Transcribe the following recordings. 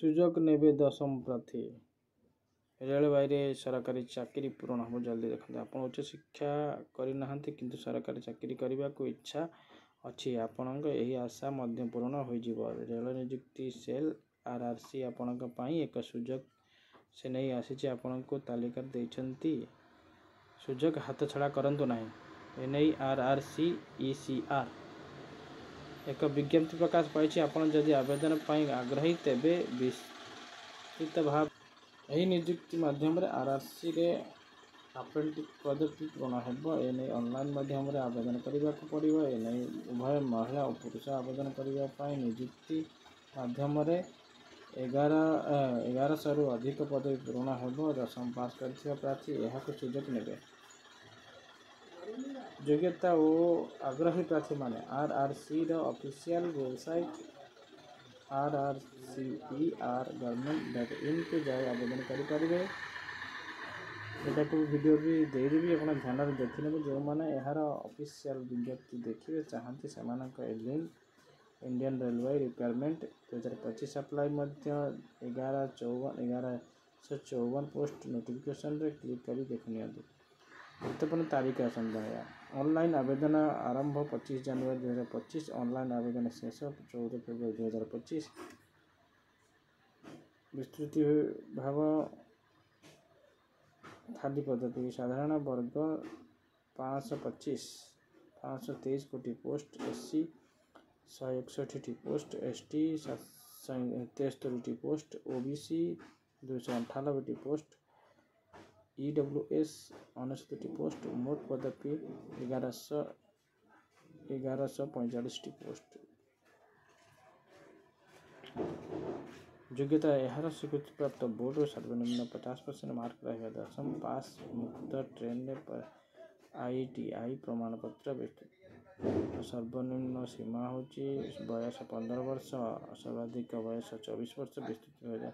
सुजोग नेबे दशम प्रार्थी रेलवे सरकारी चाकरी पूरण हम जल्दी देखते आप उच्च शिक्षा करना किंतु सरकारी चाकरी करने को इच्छा अच्छी आपण यही आशा पूरण हो रेल नियुक्ति सेल आरआरसी आपण एक सुजोग से नहीं आसी आपण को तालिका देती सुजोग हाथ छड़ा करंतु नहीं एनई आरआरसी ईसीआर एक विज्ञप्ति प्रकाश पाई आपण जदि आवेदन पर आग्रही तेबे विस्तृत भाव यही नियुक्ति माध्यम आरआरसी रे अप्रेंटिस पदवी पूरण हो एने ऑनलाइन माध्यम आवेदन करने को पड़ो एने उभय महिला और पुरुष आवेदन करने नियुक्ति माध्यम 1100 रु अधिक पदवी पूरण हो दशम पास कर प्रार्थी यह सुजोग ने योग्यता और आग्रही प्रार्थी माने आरआरसी ऑफिशियल वेबसाइट rrcer.government.in को जाए आवेदन करेंगे। यहाँ को वीडियो भी देदेवी अपना ध्यान देखने जो मैंने यार ऑफिशियल विज्ञप्ति देखिए चाहती से link Indian railway requirement 2025 apply 1154 post notification रे क्लिक कर देखनी गुरुत्वपूर्ण तारीख आसंता है ऑनलाइन आवेदन आरंभ 25 जनवरी 2025 ऑनलाइन आवेदन शेष 14 फरवरी 2025 विस्तृति भाव खाली पद्धति साधारण वर्ग 523 कोटी post SC 161 post ST 73 post OBC 298 post EWS 69 post मोट पदवी 1145 पोस्ट योग्यता यार स्वीकृति प्राप्त बोर्ड सर्वनिम्न 50% मार्क रहा दशम पास मुक्त ट्रेन आईटीआई प्रमाण पत्र विस्तृत सर्वनिम्न सीमा हूँ बयस 15 वर्ष सर्वाधिक बयस 24 वर्ष विस्तृत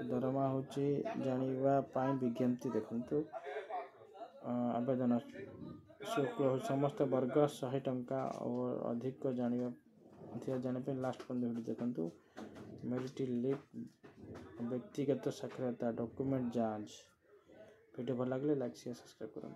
दरमा हूँ जानापी विज्ञप्ति देखु आवेदन शुल्क समस्त वर्ग 100 टंका और अधिक जानापी लास्ट पर्यंत देखु मेरिट लिस्ट व्यक्तिगत साक्षरता डॉक्यूमेंट जांच वीडियो भल लगे लाइक शेयर सब्सक्राइब करूँ।